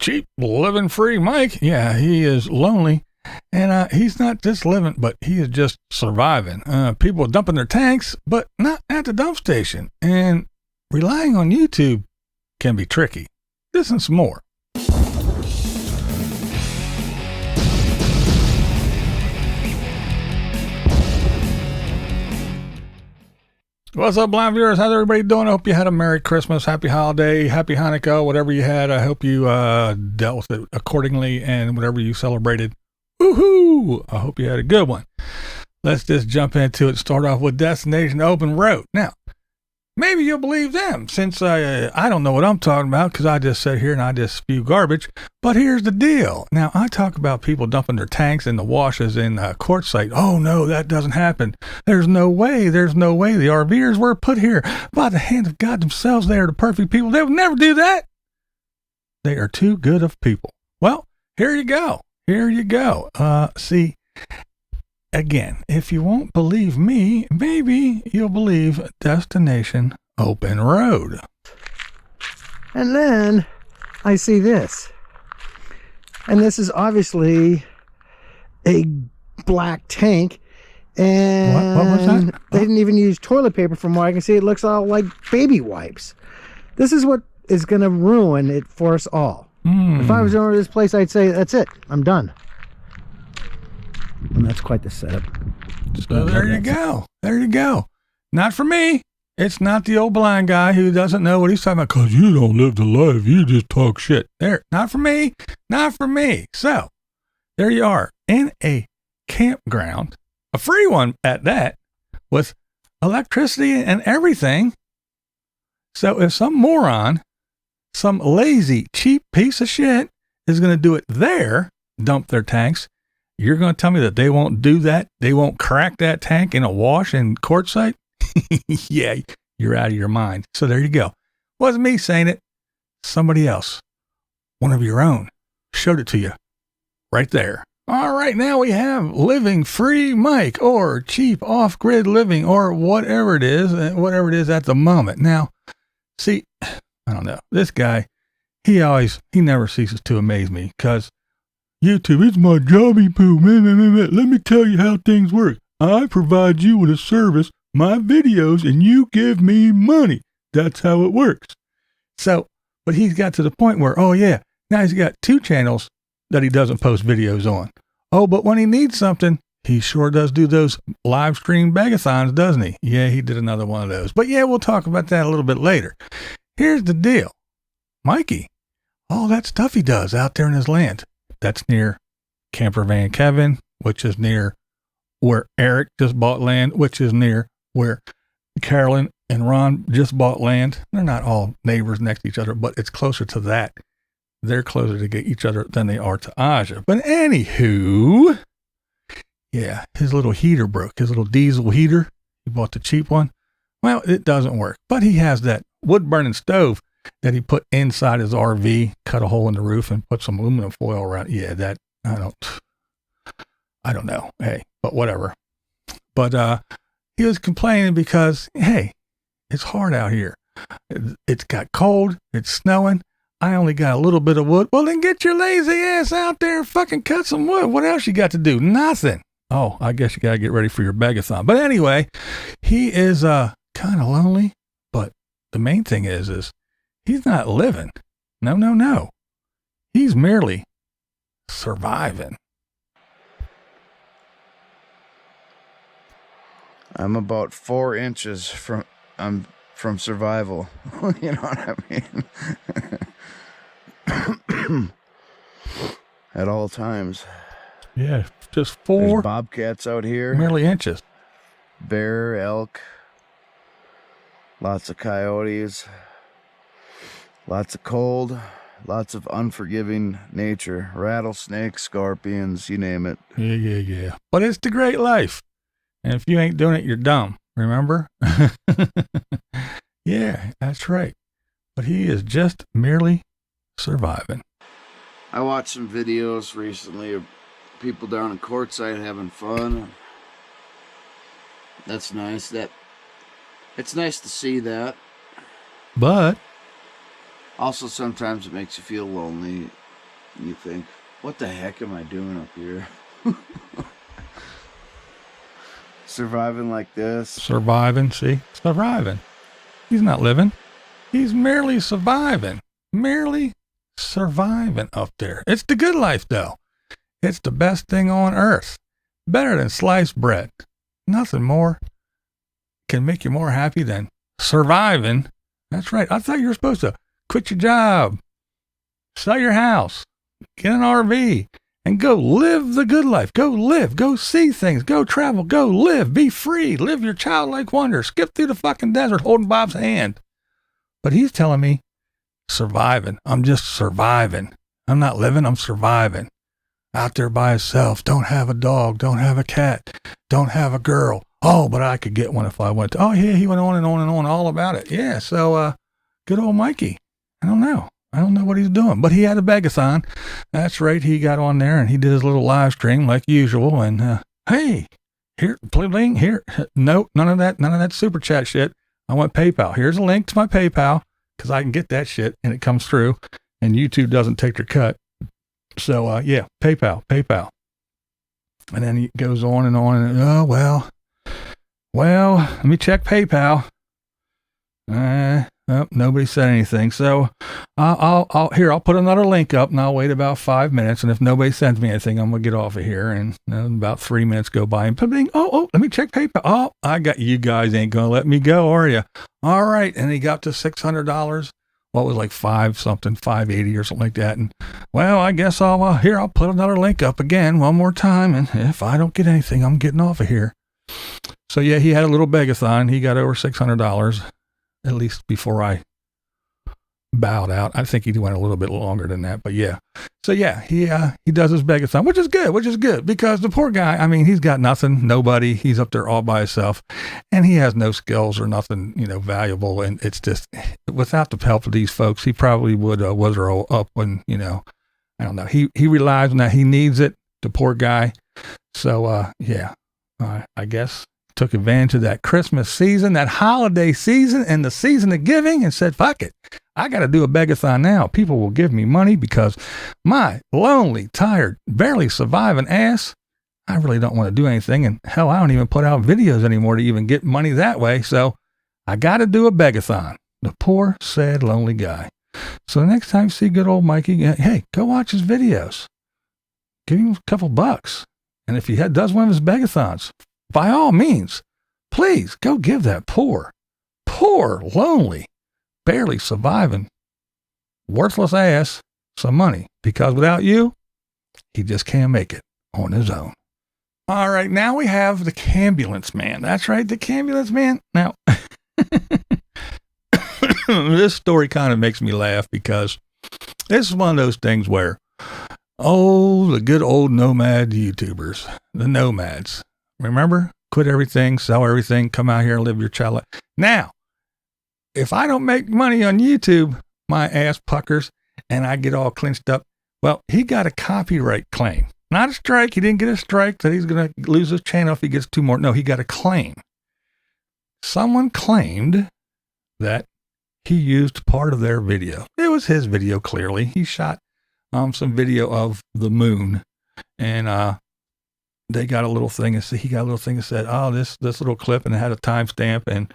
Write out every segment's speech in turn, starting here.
cheap living free Mike. Yeah, he is lonely. And he's not just living, but he is just surviving. People dumping their tanks, but not at the dump station. And relying on YouTube can be tricky. This and some more. What's up, blind viewers? How's everybody doing? I hope you had a Merry Christmas, Happy Holiday, Happy Hanukkah, whatever you had. I hope you dealt with it accordingly, and whatever you celebrated, woohoo! I hope you had a good one. Let's just jump into it. Start off with Destination Open Road. Now, maybe you'll believe them, since I don't know what I'm talking about, because I just sit here and I just spew garbage. But here's the deal. Now, I talk about people dumping their tanks in the washes in quartzsite. Oh, no, that doesn't happen. There's no way. The RVers were put here by the hand of God themselves. They are the perfect people. They would never do that. They are too good of people. Well, here you go. See, again, if you won't believe me, maybe you'll believe Destination Open Road. And then I see this. And this is obviously a black tank. And what was that? They didn't even use toilet paper from what I can see. It looks all like baby wipes. This is what is going to ruin it for us all. If I was owner of this place, I'd say, that's it. I'm done. And that's quite the setup. So there you go. Not for me. It's not the old blind guy who doesn't know what he's talking about, because you don't live the life. You just talk shit. There. Not for me. So there you are in a campground, a free one at that, with electricity and everything. So if some moron, some lazy, cheap piece of shit is going to do it there, dump their tanks, you're going to tell me that they won't do that? They won't crack that tank in a wash in quartzsite? Yeah, you're out of your mind. So there you go. Wasn't me saying it. Somebody else, one of your own, showed it to you right there. All right, now we have Living Free Mike, or Cheap Off-Grid Living, or whatever it is at the moment. Now, see, I don't know. This guy, he never ceases to amaze me, because YouTube, it's my jobby poo. Let me tell you how things work. I provide you with a service, my videos, and you give me money. That's how it works. So, but he's got to the point where, oh yeah, now he's got 2 channels that he doesn't post videos on. Oh, but when he needs something, he sure does do those live stream begathons, doesn't he? Yeah, he did another one of those. But yeah, we'll talk about that a little bit later. Here's the deal. Mikey, all that stuff he does out there in his land, that's near Camper Van Kevin, which is near where Eric just bought land, which is near where Carolyn and Ron just bought land. They're not all neighbors next to each other, but it's closer to that. They're closer to get each other than they are to Aja. But anywho, yeah, his little heater broke, his little diesel heater. He bought the cheap one. Well, it doesn't work, but he has that wood burning stove that he put inside his RV, cut a hole in the roof and put some aluminum foil around. Yeah, that, I don't know. Hey, but whatever. But, he was complaining because, hey, it's hard out here. It's got cold. It's snowing. I only got a little bit of wood. Well, then get your lazy ass out there and fucking cut some wood. What else you got to do? Nothing. Oh, I guess you got to get ready for your begathon. But anyway, he is, kind of lonely, but the main thing is he's not living. No. He's merely surviving. I'm about 4 inches from survival. You know what I mean? At all times. Yeah, just 4. There's bobcats out here. Merely inches. Bear, elk. Lots of coyotes. Lots of cold. Lots of unforgiving nature. Rattlesnakes, scorpions, you name it. Yeah. But it's the great life. And if you ain't doing it, you're dumb. Remember? Yeah, that's right. But he is just merely surviving. I watched some videos recently of people down in Quartzsite having fun. That's nice. It's nice to see that. But also sometimes it makes you feel lonely. You think, what the heck am I doing up here? Surviving like this. Surviving, see? Surviving. He's not living. He's merely surviving. Merely surviving up there. It's the good life, though. It's the best thing on earth. Better than sliced bread. Nothing more can make you more happy than surviving. That's right. I thought you were supposed to quit your job, sell your house, get an RV, and go live the good life. Go live. Go see things. Go travel. Go live. Be free. Live your childlike wonder. Skip through the fucking desert holding Bob's hand. But he's telling me surviving. I'm just surviving. I'm not living. I'm surviving. Out there by himself. Don't have a dog. Don't have a cat. Don't have a girl. Oh, but I could get one if I went to. Oh, yeah, he went on and on and on all about it. Yeah, so good old Mikey. I don't know what he's doing, but he had a begathon. That's right. He got on there and he did his little live stream like usual. And hey, here, bling, here. No, none of that super chat shit. I want PayPal. Here's a link to my PayPal because I can get that shit and it comes through and YouTube doesn't take their cut. So, yeah, PayPal. And then he goes on and oh, well, let me check PayPal. Oh, nobody said anything. So I'll put another link up and I'll wait about 5 minutes. And if nobody sends me anything, I'm going to get off of here. And about 3 minutes go by and bing, oh, let me check PayPal. Oh, I got you guys ain't going to let me go, are you? All right. And he got to $600. What was like $580 or something like that. And well, I guess I'll put another link up again one more time. And if I don't get anything, I'm getting off of here. So yeah, he had a little begathon. He got over $600, at least before I bowed out. I think he went a little bit longer than that, but yeah. So yeah, he does his begathon, which is good because the poor guy, I mean, he's got nothing, nobody. He's up there all by himself and he has no skills or nothing, valuable. And it's just, without the help of these folks, he probably would wither up when, I don't know. He relies on that. He needs it, the poor guy. So, yeah, I guess took advantage of that Christmas season, that holiday season, and the season of giving and said, fuck it. I got to do a begathon now. People will give me money because my lonely, tired, barely surviving ass, I really don't want to do anything. And hell, I don't even put out videos anymore to even get money that way. So I got to do a begathon. The poor, sad, lonely guy. So the next time you see good old Mikey, hey, go watch his videos. Give him a couple bucks. And if he does one of his begathons, by all means, please go give that poor, lonely, barely surviving, worthless ass some money, because without you, he just can't make it on his own. All right, now we have the Campulance Man. That's right, the Campulance Man. Now, this story kind of makes me laugh because this is one of those things where, the good old nomad YouTubers, the nomads. Remember? Quit everything, sell everything, come out here and live your child life. Now, if I don't make money on YouTube, my ass puckers, and I get all clinched up, well, he got a copyright claim. Not a strike. He didn't get a strike that he's going to lose his channel if he gets 2 more. No, he got a claim. Someone claimed that he used part of their video. It was his video, clearly. He shot some video of the moon, and they got a little thing. He got a little thing that said, this little clip, and it had a timestamp, and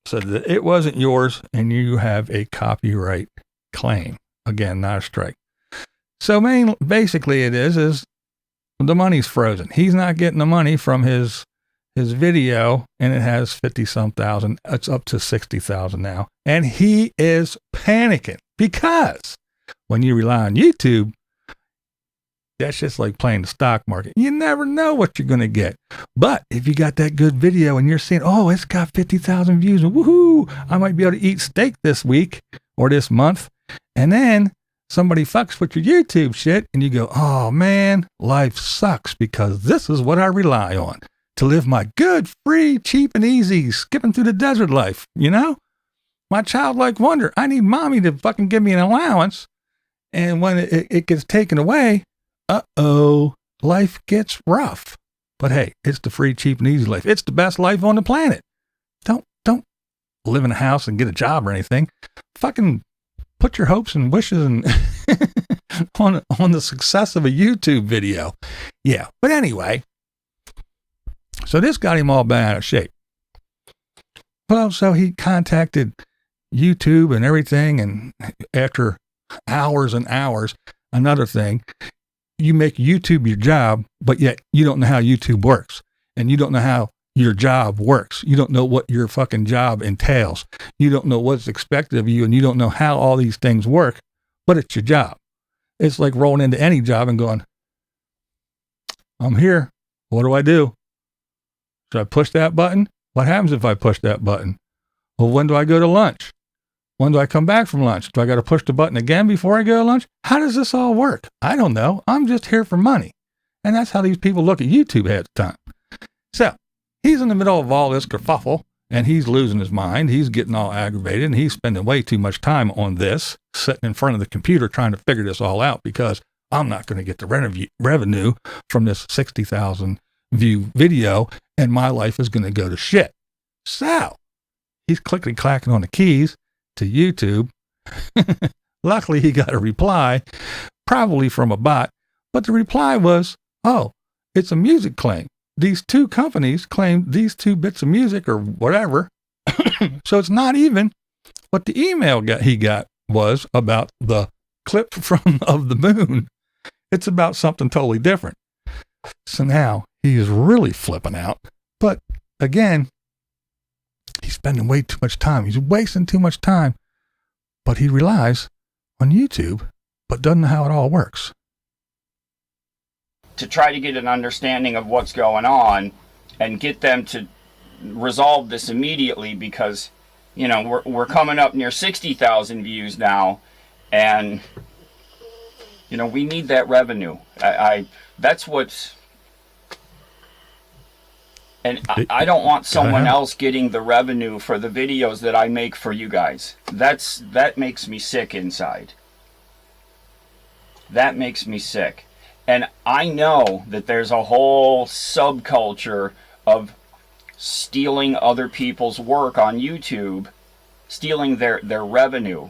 said that it wasn't yours, and you have a copyright claim. Again, not a strike. So basically it is the money's frozen. He's not getting the money from his video, and it has 50-some thousand. It's up to 60,000 now. And he is panicking because when you rely on YouTube, that's just like playing the stock market. You never know what you're going to get. But if you got that good video and you're saying, it's got 50,000 views, and woohoo, I might be able to eat steak this week or this month. And then somebody fucks with your YouTube shit and you go, oh man, life sucks because this is what I rely on to live my good, free, cheap, and easy, skipping through the desert life. My childlike wonder. I need mommy to fucking give me an allowance. And when it gets taken away, life gets rough. But hey, it's the free, cheap, and easy life. It's the best life on the planet. Don't live in a house and get a job or anything. Fucking put your hopes and wishes and on the success of a YouTube video. Yeah. But anyway, so this got him all bent out of shape. Well, so he contacted YouTube and everything. And after hours and hours, another thing, you make YouTube your job, but yet you don't know how YouTube works. And you don't know how your job works. You don't know what your fucking job entails. You don't know what's expected of you, and you don't know how all these things work, but it's your job. It's like rolling into any job and going, I'm here. What do I do? Should I push that button? What happens if I push that button? Well, when do I go to lunch? When do I come back from lunch? Do I got to push the button again before I go to lunch? How does this all work? I don't know. I'm just here for money. And that's how these people look at YouTube half the time. So he's in the middle of all this kerfuffle, and he's losing his mind. He's getting all aggravated, and he's spending way too much time on this, sitting in front of the computer trying to figure this all out, because I'm not going to get the revenue from this 60,000 view video, and my life is going to go to shit. So he's clickety-clacking on the keys to YouTube. Luckily, he got a reply, probably from a bot, but the reply was, oh, it's a music claim. These two companies claim these two bits of music or whatever. So it's not even what the email he got was about the clip of the moon. It's about something totally different. So now he is really flipping out. But again, he's spending way too much time. He's wasting too much time. But he relies on YouTube, but doesn't know how it all works. To try to get an understanding of what's going on and get them to resolve this immediately, because, you know, we're coming up near 60,000 views now, and, you know, we need that revenue. That's what's... And I don't want someone else getting the revenue for the videos that I make for you guys. That makes me sick inside. That makes me sick. And I know that there's a whole subculture of stealing other people's work on YouTube, stealing their revenue.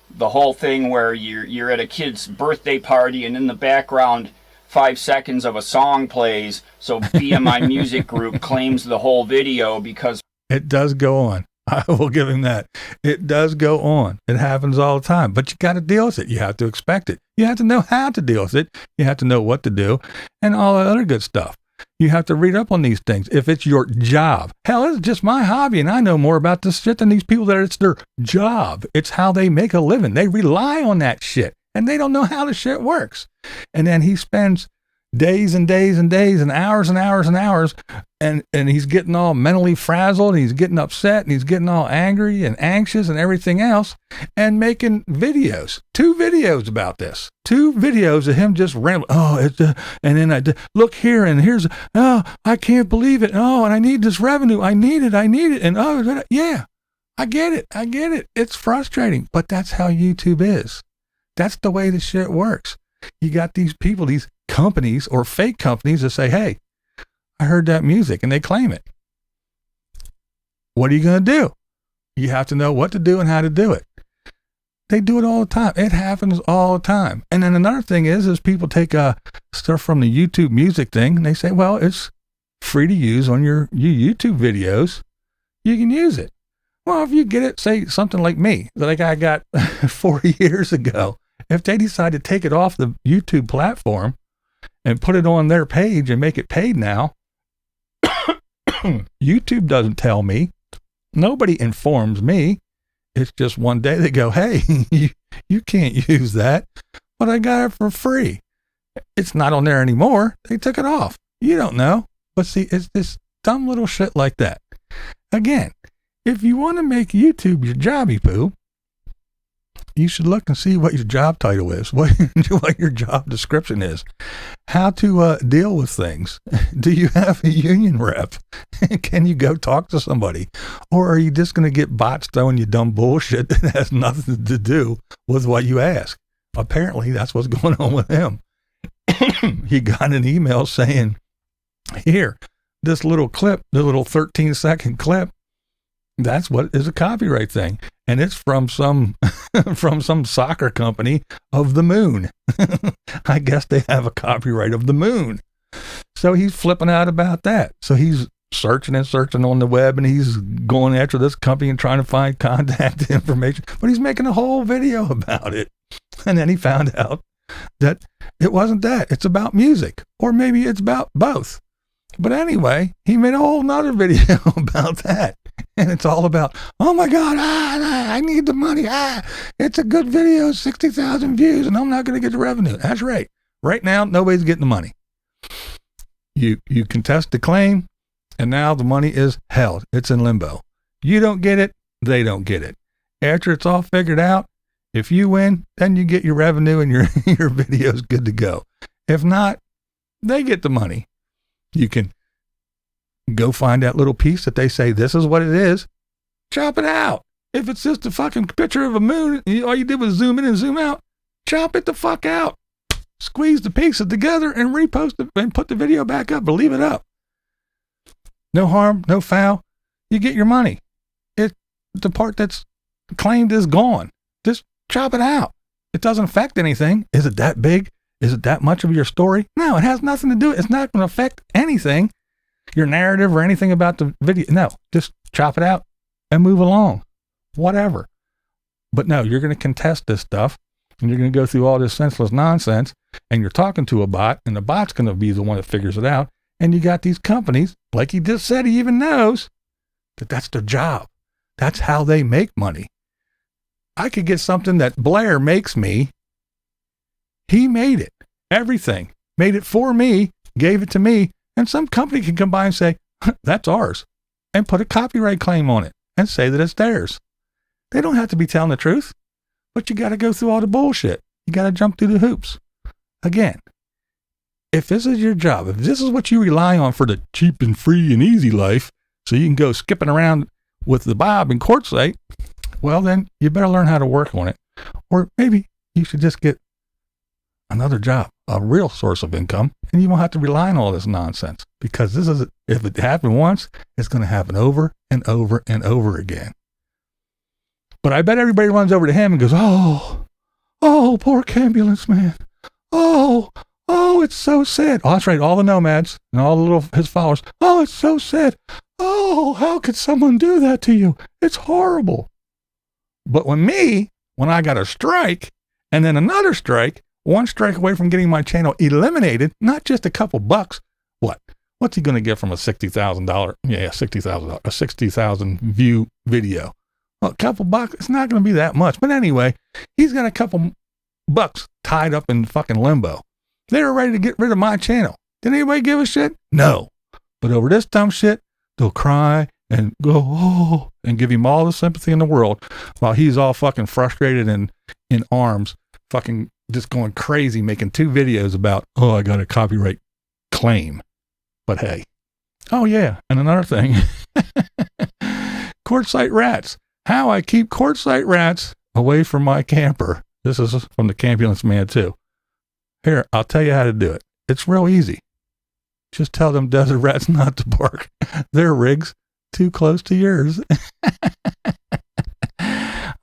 The whole thing where you're at a kid's birthday party and in the background 5 seconds of a song plays, so BMI Music Group claims the whole video because... It does go on. I will give him that. It does go on. It happens all the time, but you got to deal with it. You have to expect it. You have to know how to deal with it. You have to know what to do and all that other good stuff. You have to read up on these things. If it's your job, hell, it's just my hobby, and I know more about this shit than these people that it's their job. It's how they make a living. They rely on that shit, and they don't know how the shit works. And then he spends days and days and days and hours and hours and hours, and he's getting all mentally frazzled, and he's getting upset, and he's getting all angry and anxious and everything else, and making videos, 2 videos about this, 2 videos of him just rambling. Oh, and then I look here, and here's, oh, I can't believe it. Oh, and I need this revenue. I need it. And oh, yeah, I get it. It's frustrating, but that's how YouTube is. That's the way the shit works. You got these people, these companies or fake companies that say, hey, I heard that music, and they claim it. What are you going to do? You have to know what to do and how to do it. They do it all the time. It happens all the time. And then another thing is people take stuff from the YouTube music thing, and they say, well, it's free to use on your YouTube videos. You can use it. Well, if you get it, say something like me, like I got 4 years ago, if they decide to take it off the YouTube platform and put it on their page and make it paid now, YouTube doesn't tell me. Nobody informs me. It's just one day they go, hey, you can't use that, but I got it for free. It's not on there anymore. They took it off. You don't know. But see, it's this dumb little shit like that. Again, if you want to make YouTube your jobby poo, you should look and see what your job title is, what your job description is, how to deal with things. Do you have a union rep? Can you go talk to somebody? Or are you just going to get bots throwing you dumb bullshit that has nothing to do with what you ask? Apparently, that's what's going on with him. He got an email saying, here, this little clip, the little 13-second clip, that's what is a copyright thing. and it's from some from some soccer company of the moon. I guess they have a copyright of the moon. So he's flipping out about that. So he's searching and searching on the web, and he's going after this company and trying to find contact information, but he's making a whole video about it. And then he found out that it wasn't that. It's about music, or maybe it's about both. But anyway, he made a whole nother video about that. And it's all about, oh my God, I need the money. It's a good video, 60,000 views, and I'm not going to get the revenue. That's right. Right now, nobody's getting the money. You contest the claim, and now the money is held. It's in limbo. You don't get it, they don't get it. After it's all figured out, if you win, then you get your revenue and your video's good to go. If not, they get the money. You can go find that little piece that they say, this is what it is. Chop it out. If it's just a fucking picture of a moon, all you did was zoom in and zoom out, chop it the fuck out. Squeeze the pieces together and repost it and put the video back up, but leave it up. No harm, no foul. You get your money. The part that's claimed is gone. Just chop it out. It doesn't affect anything. Is it that big? Is it that much of your story? No, it has nothing to do. It's not going to affect anything, your narrative or anything about the video. No, just chop it out and move along. Whatever. But no, you're going to contest this stuff, and you're going to go through all this senseless nonsense, and you're talking to a bot, and the bot's going to be the one that figures it out. And you got these companies, like he just said, he even knows that that's their job. That's how they make money. I could get something that Blair makes me. He made it. Everything. Made it for me, gave it to me, and some company can come by and say, that's ours, and put a copyright claim on it and say that it's theirs. They don't have to be telling the truth, but you got to go through all the bullshit. You got to jump through the hoops. Again, if this is your job, if this is what you rely on for the cheap and free and easy life, so you can go skipping around with the Bob in Quartzsite, well, then you better learn how to work on it. Or maybe you should just get another job, a real source of income, and you won't have to rely on all this nonsense, because this is, if it happened once, it's going to happen over and over and over again. But I bet everybody runs over to him and goes, oh, poor Campulance Man. Oh, it's so sad. Oh, that's right. All the nomads and all his followers. Oh, it's so sad. Oh, how could someone do that to you? It's horrible. But when I got a strike and then another strike, one strike away from getting my channel eliminated, not just a couple bucks. What's he going to get from a $60,000? Yeah, $60,000, a 60,000 view video. Well, a couple bucks, it's not going to be that much. But anyway, he's got a couple bucks tied up in fucking limbo. They were ready to get rid of my channel. Did anybody give a shit? No. But over this dumb shit, they'll cry and go, oh, and give him all the sympathy in the world while he's all fucking frustrated and in arms, fucking just going crazy, making 2 videos about, oh, I got a copyright claim. But hey. Oh, yeah. And another thing, Quartzsite rats. How I keep Quartzsite rats away from my camper. This is from the Campulance Man too. Here, I'll tell you how to do it. It's real easy. Just tell them desert rats not to bark. Their rig's too close to yours.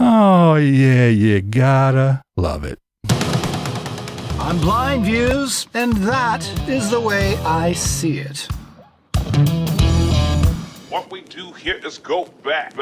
Oh, yeah, you gotta love it. I'm BlindViews, and that is the way I see it. What we do here is go back.